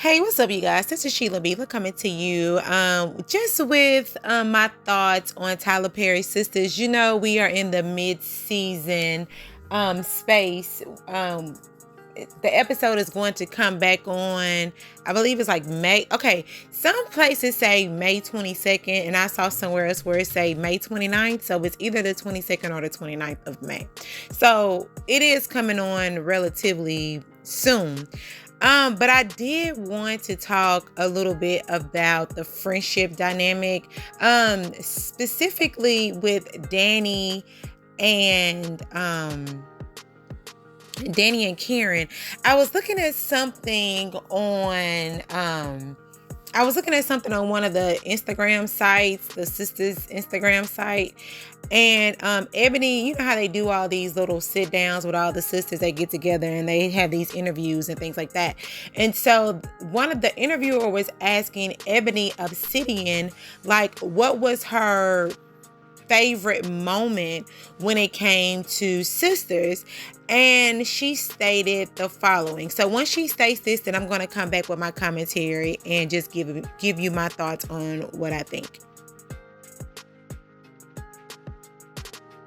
Hey, what's up, you guys? This is Sheila Beaver coming to you just with my thoughts on Tyler Perry's Sistas. You know, we are in the mid-season space. The episode is going to come back on, I believe it's like May. Okay, some places say May 22nd, and I saw somewhere else where it say May 29th. So it's either the 22nd or the 29th of May. So it is coming on relatively soon. But I did want to talk a little bit about the friendship dynamic, specifically with Danni and Karen. I was looking at something on one of the Instagram sites, the Sistas Instagram site. And Ebony, you know how they do all these little sit downs with all the sisters. They get together and they have these interviews and things like that. And so one of the interviewer was asking Ebony Obsidian, like, what was her favorite moment when it came to sisters, and she stated the following. So once she states this, then I'm going to come back with my commentary and just give you my thoughts on what I think.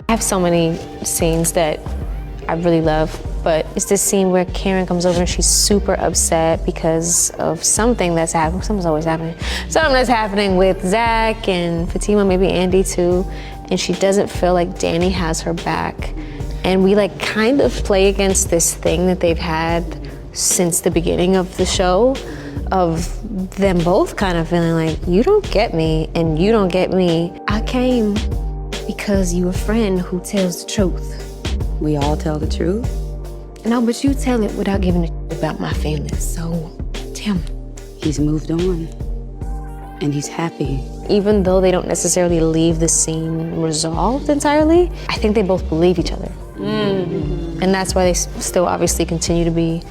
I have so many scenes that I really love, but it's this scene where Karen comes over and she's super upset because of something that's happening. Something's always happening. Something that's happening with Zach and Fatima, maybe Andy too, and she doesn't feel like Danni has her back. And we like kind of play against this thing that they've had since the beginning of the show, of them both kind of feeling like, you don't get me and you don't get me. I came because you're a friend who tells the truth. We all tell the truth? No, but you tell it without giving a shit about my feelings, so tell me. He's moved on, and he's happy. Even though they don't necessarily leave the scene resolved entirely, I think they both believe each other. Mm-hmm. And that's why they still obviously continue to be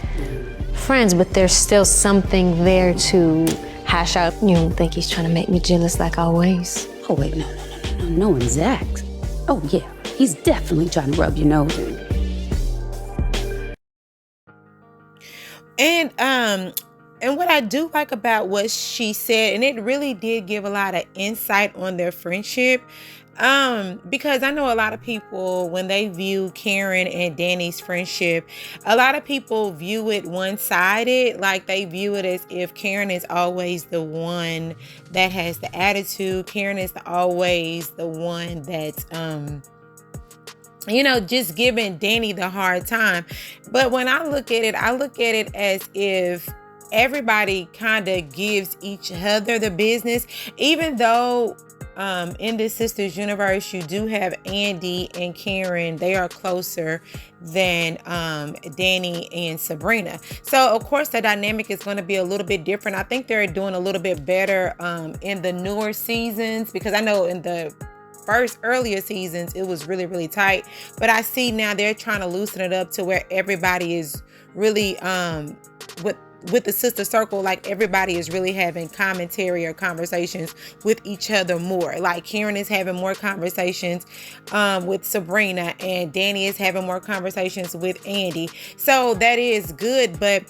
friends, but there's still something there to hash out. You don't think he's trying to make me jealous like always? Oh, wait, no. Knowing Zach. Oh, yeah, he's definitely trying to rub your nose in. And what I do like about what she said, and it really did give a lot of insight on their friendship, because I know a lot of people, when they view Karen and Danni's friendship, a lot of people view it one-sided. Like, they view it as if Karen is always the one that has the attitude. Karen is always the one that's just giving Danni the hard time. But when I look at it as if everybody kind of gives each other the business, even though in this Sisters universe, you do have Andy and Karen. They are closer than Danni and Sabrina. So, of course, the dynamic is going to be a little bit different. I think they're doing a little bit better in the newer seasons, because I know in the earlier seasons, it was really, really tight. But I see now they're trying to loosen it up to where everybody is really, with the sister circle, like everybody is really having commentary or conversations with each other more. Like Karen is having more conversations with Sabrina, and Danni is having more conversations with Andy. So that is good. But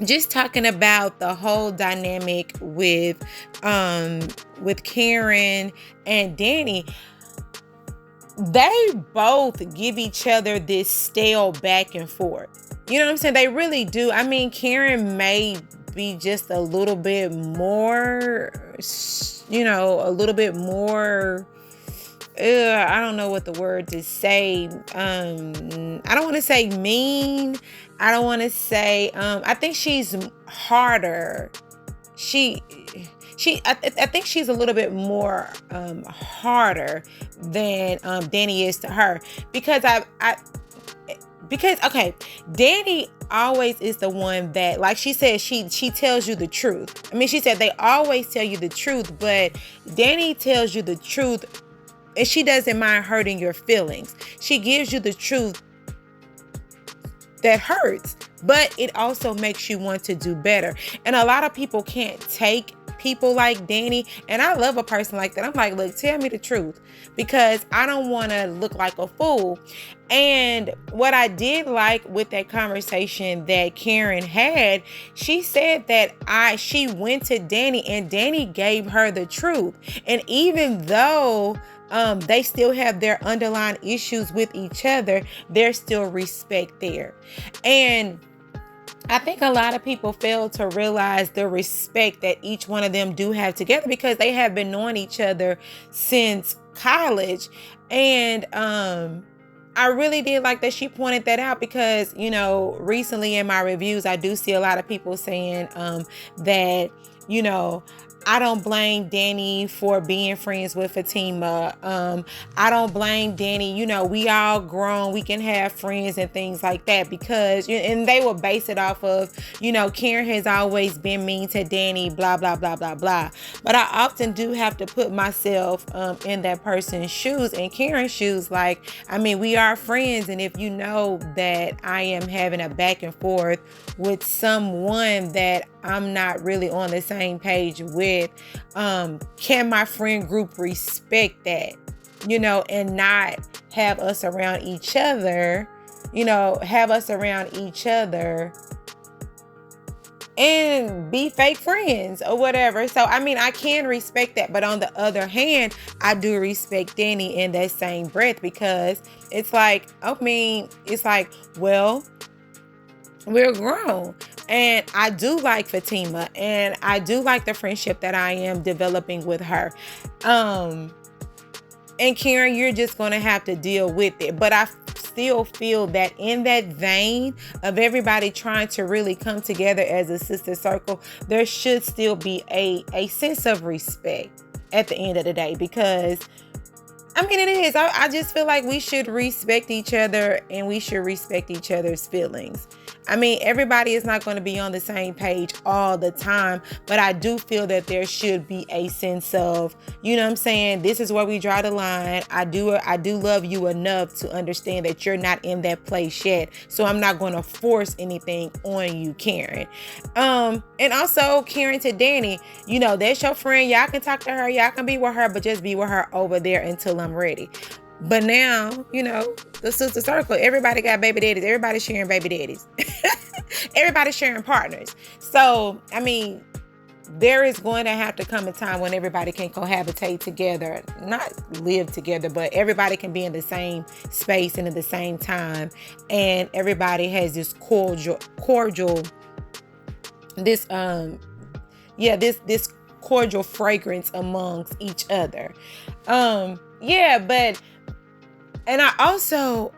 just talking about the whole dynamic with Karen and Danni, they both give each other this stale back and forth. You know what I'm saying? They really do. I mean, Karen may be just a little bit more, I don't know what the word to say. I don't want to say mean. I don't want to say, I think she's harder. I think she's a little bit more harder than Danni is to her, because Danni always is the one that, like she said, she tells you the truth. I mean, she said they always tell you the truth, but Danni tells you the truth and she doesn't mind hurting your feelings. She gives you the truth that hurts, but it also makes you want to do better. And a lot of people can't take people like Danny, and I love a person like that. I'm like, look, tell me the truth, because I don't want to look like a fool. And what I did like with that conversation that Karen had, she said that she went to Danny and Danny gave her the truth. And even though they still have their underlying issues with each other, there's still respect there. And I think a lot of people fail to realize the respect that each one of them do have together, because they have been knowing each other since college. And I really did like that she pointed that out, because, you know, recently in my reviews, I do see a lot of people saying that, you know, I don't blame Danny for being friends with Fatima. I don't blame Danny. You know, we all grown. We can have friends and things like that, because, and they will base it off of, you know, Karen has always been mean to Danny, blah, blah, blah, blah, blah. But I often do have to put myself in that person's shoes, in Karen's shoes. Like, I mean, we are friends. And if you know that I am having a back and forth with someone that I'm not really on the same page with, can my friend group respect that, you know, and not have us around each other, you know, and be fake friends or whatever. So, I mean, I can respect that. But on the other hand, I do respect Danny in that same breath, because it's like, I mean, it's like, well, we're grown. And I do like Fatima, and I do like the friendship that I am developing with her. And Karen, you're just going to have to deal with it. But I still feel that in that vein of everybody trying to really come together as a sister circle, there should still be a sense of respect at the end of the day, because I mean, it is. I just feel like we should respect each other, and we should respect each other's feelings. I mean, everybody is not going to be on the same page all the time, but I do feel that there should be a sense of, you know what I'm saying, this is where we draw the line. I do love you enough to understand that you're not in that place yet, so I'm not going to force anything on you, Karen. And also, Karen to Danny, you know, that's your friend. Y'all can talk to her. Y'all can be with her, but just be with her over there until I'm ready. But now, you know, the sister circle, everybody got baby daddies. Everybody's sharing baby daddies. Everybody's sharing partners. So, I mean, there is going to have to come a time when everybody can cohabitate together, not live together, but everybody can be in the same space and at the same time. And everybody has this cordial, this cordial fragrance amongst each other. And I also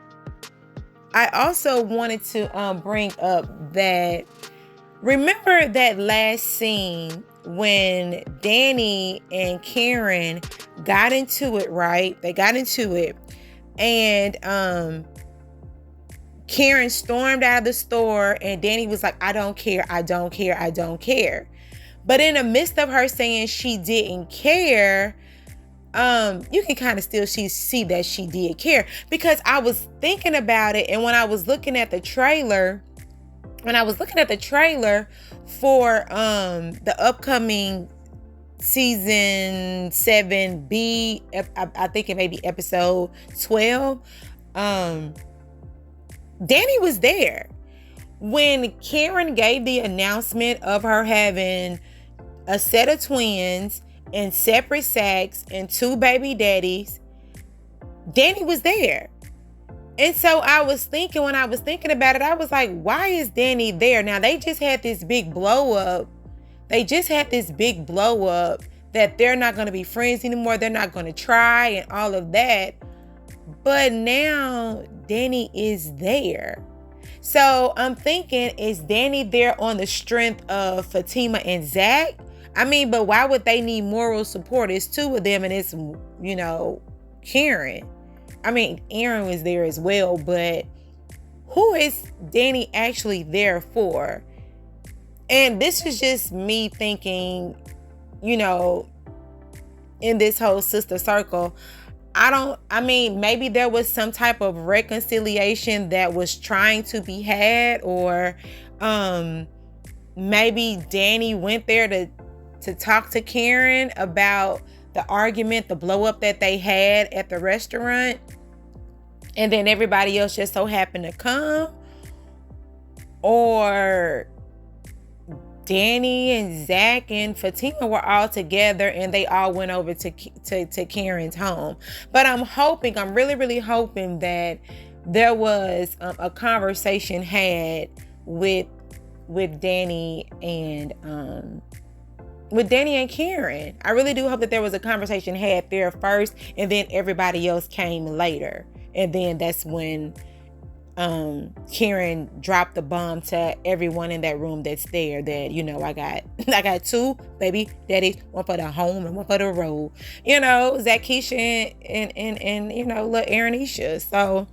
wanted to bring up that, remember that last scene when Danny and Karen got into it, right? They got into it, and Karen stormed out of the store, and Danny was like, I don't care, I don't care, I don't care. But in the midst of her saying she didn't care, you can kind of still see that she did care, because I was thinking about it, and when I was looking at the trailer for the upcoming season 7B, I think it may be episode 12, Danny was there when Karen gave the announcement of her having a set of twins and separate sacks and 2 baby daddies. Danny was there. And so I was thinking, when I was thinking about it, I was like, why is Danny there? Now, they just had this big blow up. That they're not going to be friends anymore. They're not going to try and all of that. But now Danny is there. So I'm thinking, is Danny there on the strength of Fatima and Zach? I mean, but why would they need moral support? It's 2 of them, and it's, you know, Karen. I mean, Aaron was there as well, but who is Danny actually there for? And this is just me thinking, you know, in this whole sister circle, maybe there was some type of reconciliation that was trying to be had, or maybe Danny went there to to talk to Karen about the argument, the blow up that they had at the restaurant, and then everybody else just so happened to come? Or Danni and Zach and Fatima were all together and they all went over to Karen's home? But I'm really, really hoping that there was a conversation had with Danni and Karen. I really do hope that there was a conversation had there first, and then everybody else came later. And then that's when Karen dropped the bomb to everyone in that room that's there, that, you know, I got 2 baby daddies, one for the home and one for the road. You know, Zakisha and you know, little Aaronisha. So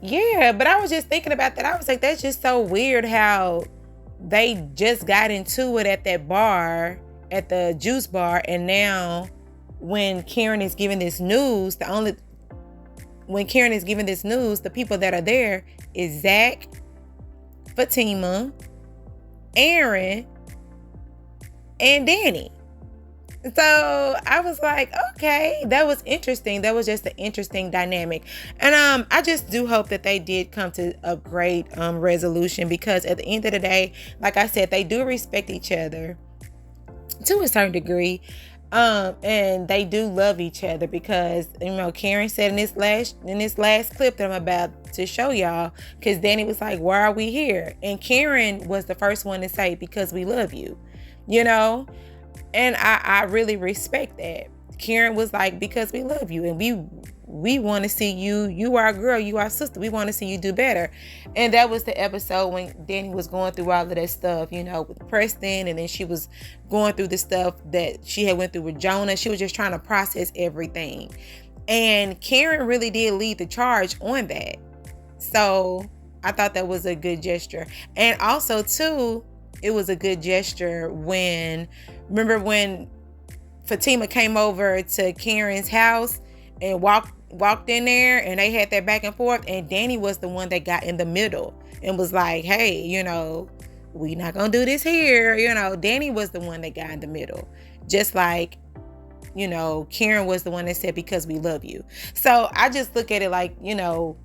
yeah, but I was just thinking about that. I was like, that's just so weird how they just got into it at that bar, at the juice bar, and now when Karen is giving this news, the people that are there is Zach, Fatima, Aaron, and Danni. So I was like, okay, that was interesting. That was just an interesting dynamic. And I just do hope that they did come to a great resolution, because at the end of the day, like I said, they do respect each other to a certain degree. And they do love each other, because, you know, Karen said in this last clip that I'm about to show y'all, because Danni was like, why are we here? And Karen was the first one to say, because we love you, you know? And I really respect that. Karen was like, because we love you, and we want to see you are our girl, you are our sister, we want to see you do better. And that was the episode when Danni was going through all of that stuff, you know, with Preston, and then she was going through the stuff that she had went through with Jonah. She was just trying to process everything, and Karen really did lead the charge on that. So I thought that was a good gesture. And also too, it was a good gesture remember when Fatima came over to Karen's house and walked in there, and they had that back and forth, and Danni was the one that got in the middle and was like, hey, you know, we not gonna do this here. You know, Danni was the one that got in the middle, just like, you know, Karen was the one that said, because we love you. So I just look at it like, you know,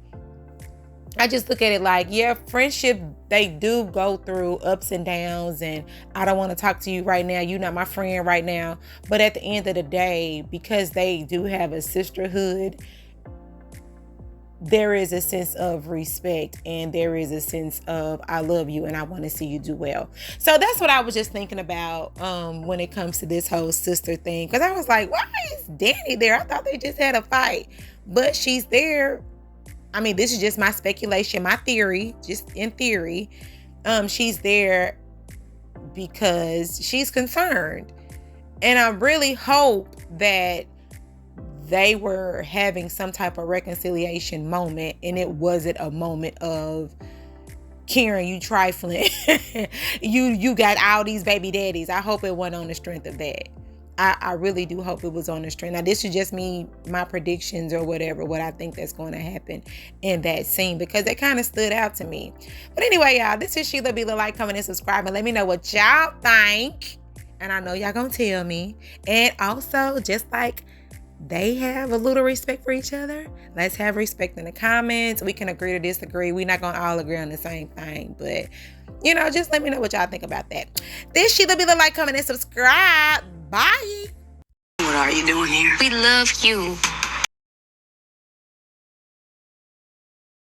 yeah, friendship, they do go through ups and downs, and I don't want to talk to you right now, you're not my friend right now. But at the end of the day, because they do have a sisterhood, there is a sense of respect, and there is a sense of, I love you and I want to see you do well. So that's what I was just thinking about when it comes to this whole sister thing, because I was like, why is Danni there? I thought they just had a fight, but she's there. I mean, this is just my speculation, my theory, just in theory. She's there because she's concerned. And I really hope that they were having some type of reconciliation moment, and it wasn't a moment of, Karen, you trifling. you got all these baby daddies. I hope it wasn't on the strength of that. I really do hope it was on the strength. Now, this is just me, my predictions or whatever, what I think that's going to happen in that scene, because that kind of stood out to me. But anyway, y'all, this is Sheila. Be the like, comment, and subscribe, and let me know what y'all think. And I know y'all gonna tell me. And also, just like they have a little respect for each other, let's have respect in the comments. We can agree to disagree. We're not gonna all agree on the same thing, but, you know, just let me know what y'all think about that. This Sheila. Be the like, comment, and subscribe. Bye. What are you doing here? We love you.